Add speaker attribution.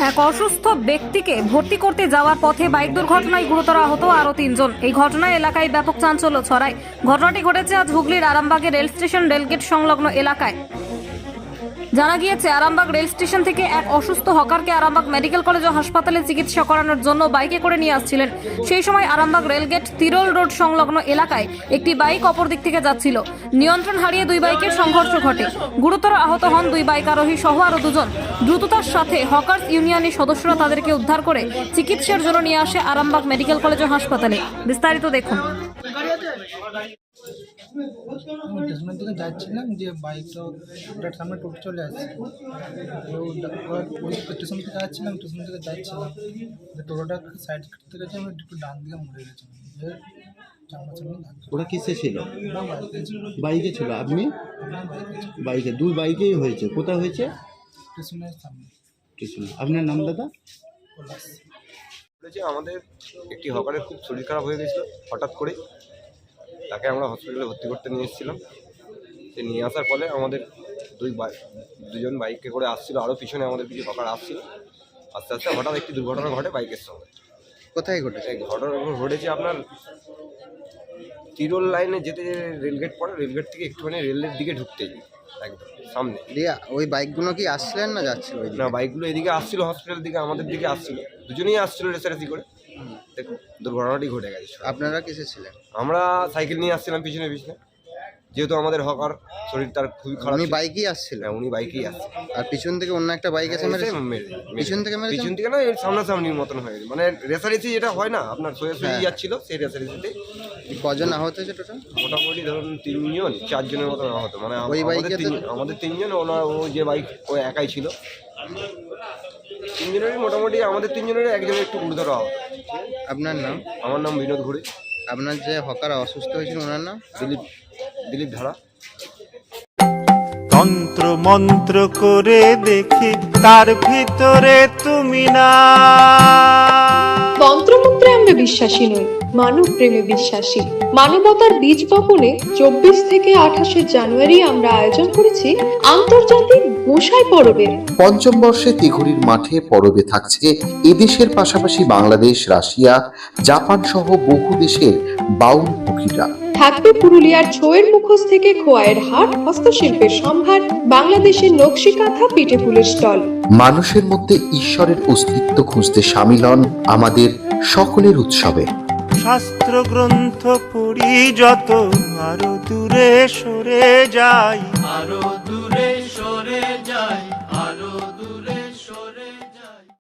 Speaker 1: এক অসুস্থ ব্যক্তিকে ভর্তি করতে যাওয়ার পথে বাইক দুর্ঘটনায় গুরুতর আহত আরও 3 জন। এই ঘটনায় এলাকায় ব্যাপক চাঞ্চল্য ছড়ায়। ঘটনাটি ঘটেছে আজ হুগলির আরামবাগের রেল স্টেশন রেলগেট সংলগ্ন এলাকায়। জানা গিয়েছে, আরামবাগ রেল স্টেশন থেকে এক অসুস্থ হকারকে আরামবাগ মেডিকেল কলেজ ও হাসপাতালে চিকিৎসা করানোর জন্য বাইকে করে নিয়ে আসছিলেন। সেই সময় আরামবাগ রেলগেট তিরোল রোড সংলগ্ন এলাকায় একটি বাইক অপর দিক থেকে যাচ্ছিল। নিয়ন্ত্রণ হারিয়ে দুই বাইকের সংঘর্ষ ঘটে। গুরুতর আহত হন দুই বাইক আরোহী সহ আরও 2 জন। দ্রুততার সাথে হকার্স ইউনিয়নের সদস্যরা তাদেরকে উদ্ধার করে চিকিৎসার জন্য নিয়ে আসে আরামবাগ মেডিকেল কলেজ ও হাসপাতালে। বিস্তারিত দেখুন।
Speaker 2: স্টেশনের দিকে যাচ্ছিলাম, যে বাইকটা ওটার সামনে টোটো চলে আসছে। ওই স্টেশন থেকে যাচ্ছিলাম, স্টেশন থেকে যাচ্ছিলাম, টোটোটা সাইড করতে গেছে, আমি একটু ডান দিকে মুড়ে গেছিলাম।
Speaker 3: ওরা কিসে ছিল? বাইকে ছিল। আপনি বাইকে? দুই বাইকেই হয়েছে। কোথায় হয়েছে?
Speaker 2: স্টেশনের সামনে।
Speaker 3: স্টেশনে। আপনার নাম দাদা?
Speaker 4: আমাদের একটি হকারের খুব শরীর খারাপ হয়ে গেছিলো হঠাৎ করে। তাকে আমরা হসপিটালে ভর্তি করতে নিয়ে এসেছিলাম। সে নিয়ে আসার ফলে আমাদের দুজন বাইকে করে আসছিল, আরও পিছনে আমাদের কিছু হকার আসছিল। আস্তে আস্তে হঠাৎ একটি দুর্ঘটনা ঘটে বাইকের সঙ্গে।
Speaker 3: কোথায় ঘটেছে?
Speaker 4: ঘটনা ঘটেছে আপনার তিরোল লাইনে যেতে রেলগেট পড়ে, রেলগেট থেকে একটুখানি রেলের দিকে ঢুকতেই একদম সামনে।
Speaker 3: ওই বাইকগুলো কি আসছিলেন না যাচ্ছিল?
Speaker 4: না, বাইকগুলো এদিকে আসছিল, হসপিটাল দিকে আমাদের দিকে আসছিল, দুজনেই আসছিল রেসারেসি করে। দুর্ঘটনাটি ঘটে গেছে।
Speaker 3: আপনারা কিসে ছিলেন?
Speaker 4: আমরা সাইকেল নিয়ে আসছিলাম পিছনে, যেহেতু আমাদের হকার শরীর তার খুবই খারাপ।
Speaker 3: উনি বাইকেই আসছিল?
Speaker 4: হ্যাঁ, উনি বাইকেই আসছে।
Speaker 3: আর পিছন থেকে অন্য একটা বাইক এসে পিছন থেকে
Speaker 4: পিছন থেকে না, এর সামনাসামনির মতন হয়ে গেছে। মানে রেসারেসি যেটা হয় না আপনার, সোজাসুজি যাচ্ছিল, সেই রেসারেসিতে।
Speaker 3: কজন আহত হয়েছে টোটাল? মোটামুটি
Speaker 4: ধরুন 4 জনের মতন আহত। মানে আমাদের 3 জন, ও যে বাইক ও একাই ছিল। 3 জনেরই মোটামুটি, আমাদের 3 জনেরই একজনের একটু গুরুতর আহত।
Speaker 3: আপনার নাম?
Speaker 4: আমার নাম বিনোদ ঘুরে।
Speaker 3: আপনার যে হকার অসুস্থ হয়েছিল ওনার নাম?
Speaker 4: দিলীপ ধারা।
Speaker 5: তন্ত্র মন্ত্র করে দেখি তার ভিতরে তুমি না।
Speaker 6: তন্ত্রমন্ত্রে আমরা বিশ্বাসী নই, মানব প্রেমে বিশ্বাসী। মানবতার বীজ বপনে 24 থেকে 28 জানুয়ারি আমরা আয়োজন করেছি আন্তর্জাতিক গোসাই পরবের।
Speaker 7: পঞ্চম বর্ষে তিঘুরির মাঠে পরবে থাকছে এদেশের পাশাপাশি বাংলাদেশ, রাশিয়া, জাপান সহ বহু দেশের বাউল পুকিরা।
Speaker 6: থাকবে পুরুলিয়ার ছোয়ের মুখোশ থেকে খোয়াইয়ের হাট, হস্তশিল্পের সম্ভার, বাংলাদেশের নকশি কাঁথা, পিঠে ফুলের স্টল।
Speaker 7: মানুষের মধ্যে ঈশ্বরের অস্তিত্ব খুঁজতে সামিল হন আমাদের সকলের উৎসবে।
Speaker 5: শাস্ত্র গ্রন্থ পড়ি যত, আরো দূরে সরে যাই, আরো